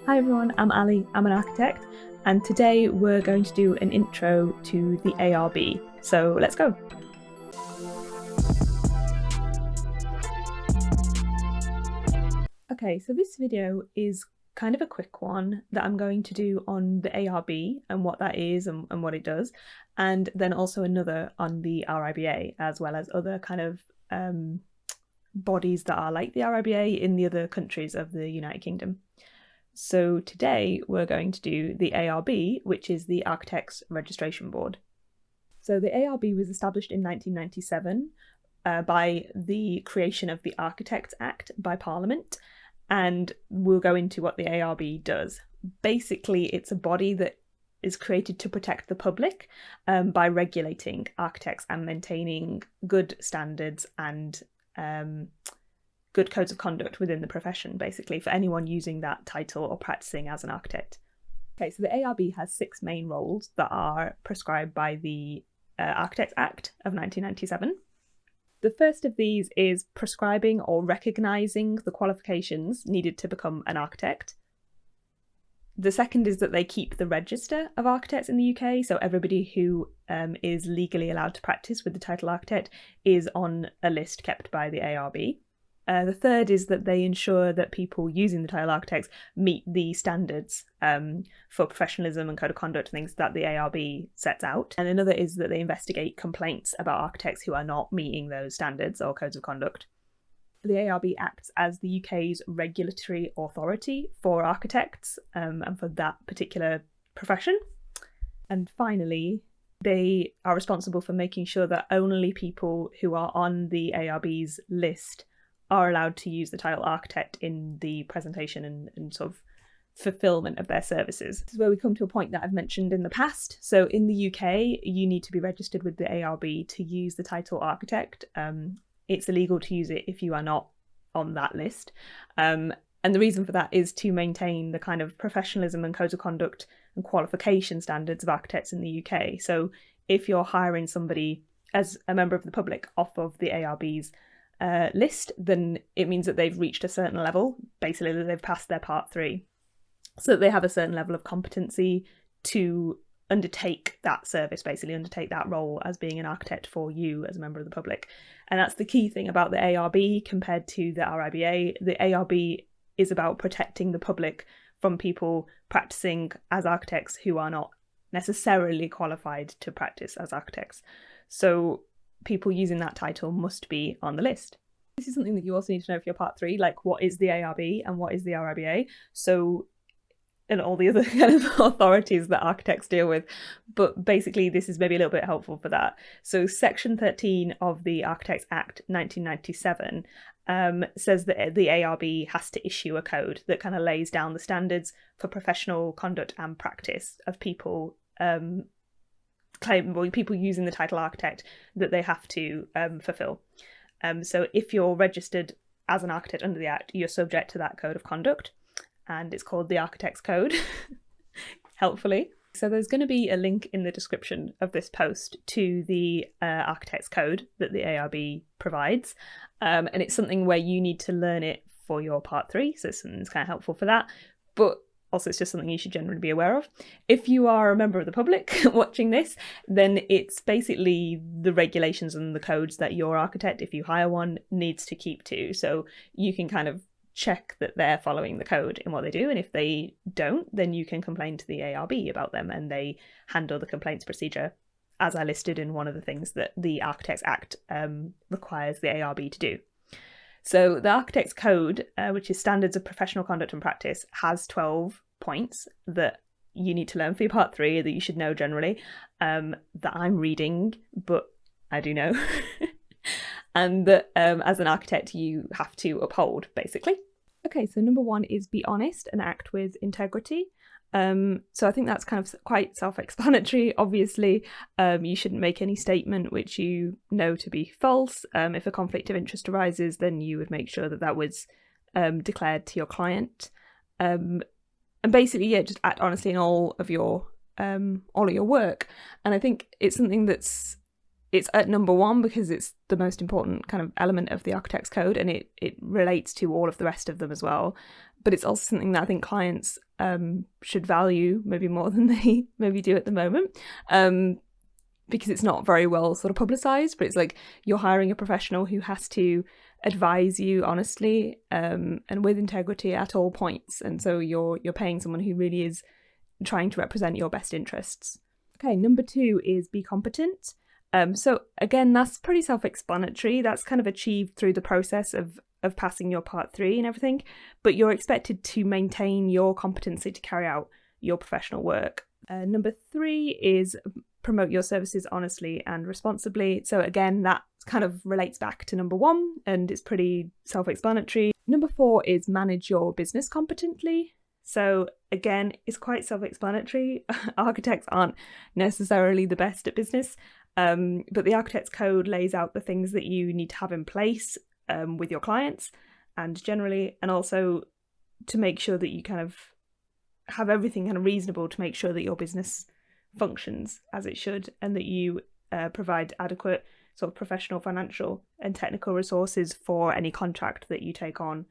Hi everyone, I'm Ali, I'm an architect, and today we're going to do an intro to the ARB. So let's go. Okay, so this video is kind of a quick one that I'm going to do on the ARB and what that is and what it does, and then also another on the RIBA, as well as other kind of bodies that are like the RIBA in the other countries of the United Kingdom. So today we're going to do the ARB, which is the Architects Registration Board. So the ARB was established in 1997 by the creation of the Architects Act by Parliament, and we'll go into what the ARB does. Basically, it's a body that is created to protect the public by regulating architects and maintaining good standards and good codes of conduct within the profession, basically, for anyone using that title or practicing as an architect. Okay, so the ARB has 6 main roles that are prescribed by the Architects Act of 1997. The first of these is prescribing or recognising the qualifications needed to become an architect. The second is that they keep the register of architects in the UK, so everybody who is legally allowed to practice with the title architect is on a list kept by the ARB. The third is that they ensure that people using the title architects meet the standards for professionalism and code of conduct, things that the ARB sets out. And another is that they investigate complaints about architects who are not meeting those standards or codes of conduct. The ARB acts as the UK's regulatory authority for architects and for that particular profession. And finally, they are responsible for making sure that only people who are on the ARB's list are allowed to use the title architect in the presentation and sort of fulfillment of their services. This is where we come to a point that I've mentioned in the past. So in the UK, you need to be registered with the ARB to use the title architect. It's illegal to use it if you are not on that list. And the reason for that is to maintain the kind of professionalism and codes of conduct and qualification standards of architects in the UK. So if you're hiring somebody as a member of the public off of the ARB's list, then it means that they've reached a certain level, basically that they've passed their part 3, so that they have a certain level of competency to undertake that service, basically undertake that role as being an architect for you as a member of the public. And that's the key thing about the ARB compared to the RIBA. The ARB is about protecting the public from people practicing as architects who are not necessarily qualified to practice as architects. So people using that title must be on the list. This is something that you also need to know for your part 3, like what is the ARB and what is the RIBA, so and all the other kind of authorities that architects deal with. But basically this is maybe a little bit helpful for that. So section 13 of the Architects Act 1997 says that the ARB has to issue a code that kind of lays down the standards for professional conduct and practice of people people using the title architect that they have to fulfill. So if you're registered as an architect under the Act, you're subject to that code of conduct, and it's called the Architects Code, helpfully. So there's going to be a link in the description of this post to the Architects Code that the ARB provides, and it's something where you need to learn it for your part 3, so it's something that's kind of helpful for that, but also it's just something you should generally be aware of. If you are a member of the public watching this, then it's basically the regulations and the codes that your architect, if you hire one, needs to keep to. So you can kind of check that they're following the code in what they do, and if they don't, then you can complain to the ARB about them, and they handle the complaints procedure as I listed in one of the things that the Architects Act requires the ARB to do. So the Architects Code, which is Standards of Professional Conduct and Practice, has 12 points that you need to learn for your part 3, that you should know generally, that I'm reading, but I do know. And that as an architect you have to uphold, basically. Okay, so number 1 is be honest and act with integrity. So I think that's kind of quite self-explanatory. Obviously, you shouldn't make any statement which you know to be false. If a conflict of interest arises, then you would make sure that that was declared to your client. And basically, yeah, just act honestly in all of your work. And I think it's something it's at number 1 because it's the most important kind of element of the Architects Code, and it relates to all of the rest of them as well. But it's also something that I think clients should value maybe more than they maybe do at the moment, because it's not very well sort of publicized, but it's like you're hiring a professional who has to advise you honestly and with integrity at all points. And so you're paying someone who really is trying to represent your best interests. Okay, number 2 is be competent. So again, that's pretty self-explanatory. That's kind of achieved through the process of passing your part 3 and everything, but you're expected to maintain your competency to carry out your professional work. Number 3 is promote your services honestly and responsibly. So again, that kind of relates back to number 1 and it's pretty self-explanatory. Number 4 is manage your business competently. So again, it's quite self-explanatory. Architects aren't necessarily the best at business, but the Architect's Code lays out the things that you need to have in place with your clients and generally, and also to make sure that you kind of have everything kind of reasonable to make sure that your business functions as it should and that you provide adequate sort of professional, financial and technical resources for any contract that you take on,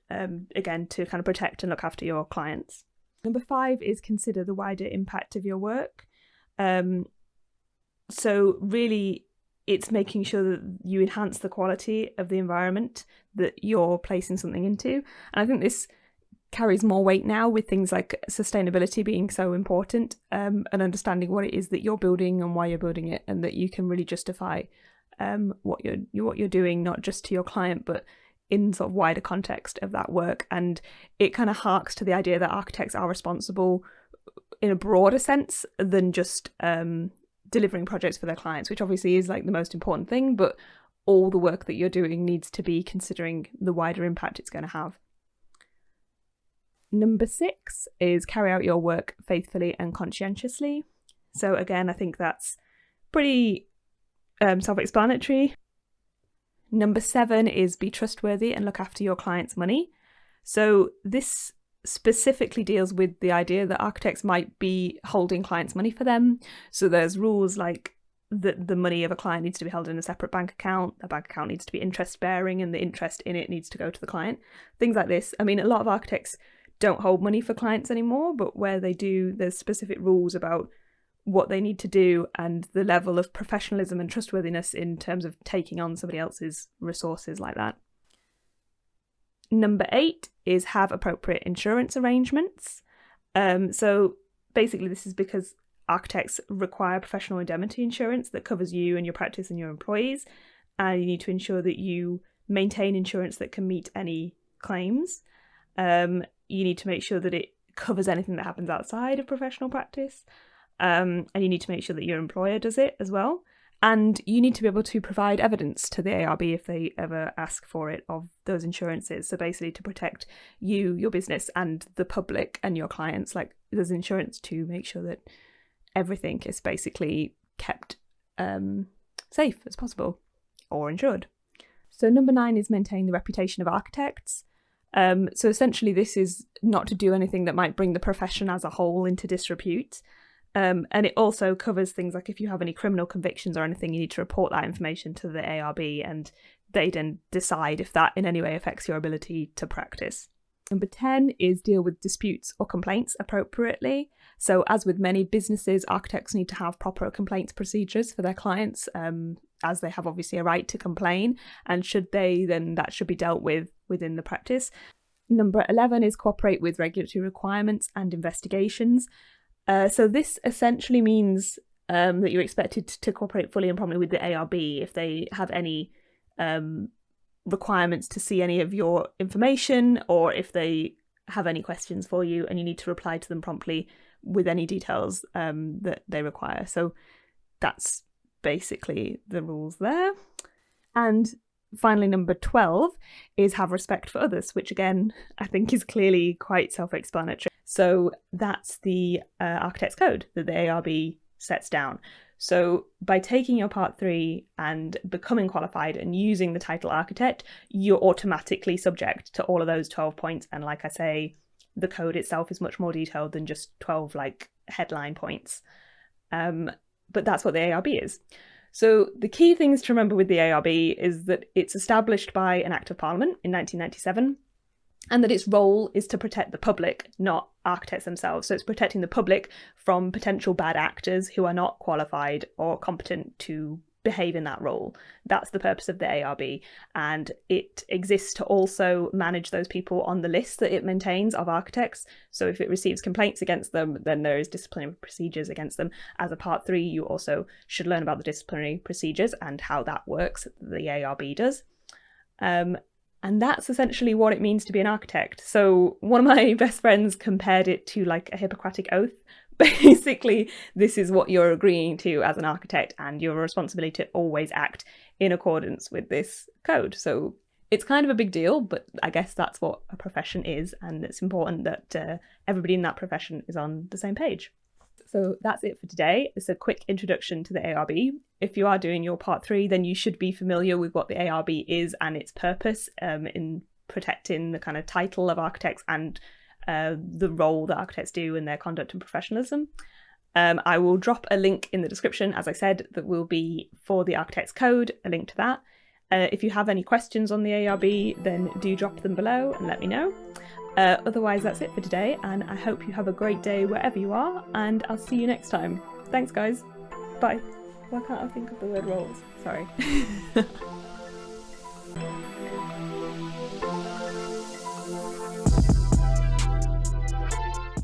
again, to kind of protect and look after your clients. Number 5 is consider the wider impact of your work. So really, it's making sure that you enhance the quality of the environment that you're placing something into. And I think this carries more weight now with things like sustainability being so important, and understanding what it is that you're building and why you're building it, and that you can really justify what you're doing, not just to your client, but in sort of wider context of that work. And it kind of harks to the idea that architects are responsible in a broader sense than just delivering projects for their clients, which obviously is like the most important thing, but all the work that you're doing needs to be considering the wider impact it's going to have. Number 6 is carry out your work faithfully and conscientiously. So again, I think that's pretty self-explanatory. Number 7 is be trustworthy and look after your client's money. So this specifically deals with the idea that architects might be holding clients' money for them. So there's rules like that the money of a client needs to be held in a separate bank account. A bank account needs to be interest bearing and the interest in it needs to go to the client. Things like this. I mean, a lot of architects don't hold money for clients anymore, but where they do, there's specific rules about what they need to do and the level of professionalism and trustworthiness in terms of taking on somebody else's resources like that. Number 8 is have appropriate insurance arrangements. So basically this is because architects require professional indemnity insurance that covers you and your practice and your employees, and you need to ensure that you maintain insurance that can meet any claims. You need to make sure that it covers anything that happens outside of professional practice. And you need to make sure that your employer does it as well. And you need to be able to provide evidence to the ARB if they ever ask for it of those insurances. So basically to protect you, your business and the public and your clients, like there's insurance to make sure that everything is basically kept safe as possible or insured. So number 9 is maintain the reputation of architects. So essentially this is not to do anything that might bring the profession as a whole into disrepute. And it also covers things like if you have any criminal convictions or anything, you need to report that information to the ARB and they then decide if that in any way affects your ability to practice. Number 10 is deal with disputes or complaints appropriately. So as with many businesses, architects need to have proper complaints procedures for their clients, as they have obviously a right to complain. And should they, then that should be dealt with within the practice. Number 11 is cooperate with regulatory requirements and investigations. So this essentially means that you're expected to cooperate fully and promptly with the ARB if they have any requirements to see any of your information, or if they have any questions for you and you need to reply to them promptly with any details that they require. So that's basically the rules there. And finally, number 12 is have respect for others, which again, I think is clearly quite self-explanatory. So that's the Architect's Code that the ARB sets down. So by taking your part 3 and becoming qualified and using the title architect, you're automatically subject to all of those 12 points. And like I say, the code itself is much more detailed than just 12 like headline points. But that's what the ARB is. So the key things to remember with the ARB is that it's established by an Act of Parliament in 1997, and that its role is to protect the public, not architects themselves. So it's protecting the public from potential bad actors who are not qualified or competent to behave in that role. That's the purpose of the ARB, and it exists to also manage those people on the list that it maintains of architects. So if it receives complaints against them, then there is disciplinary procedures against them. As a part 3, you also should learn about the disciplinary procedures and how that works, the ARB does. And that's essentially what it means to be an architect. So one of my best friends compared it to like a Hippocratic oath. Basically, this is what you're agreeing to as an architect, and your responsibility to always act in accordance with this code. So it's kind of a big deal, but I guess that's what a profession is, and it's important that everybody in that profession is on the same page. So that's it for today. It's a quick introduction to the ARB. If you are doing your part 3, then you should be familiar with what the ARB is and its purpose in protecting the kind of title of architects and the role that architects do in their conduct and professionalism. I will drop a link in the description, as I said, that will be for the Architects Code, a link to that. If you have any questions on the ARB, then do drop them below and let me know. Otherwise, that's it for today, and I hope you have a great day wherever you are, and I'll see you next time. Thanks, guys. Bye. Why can't I think of the word roles? Sorry.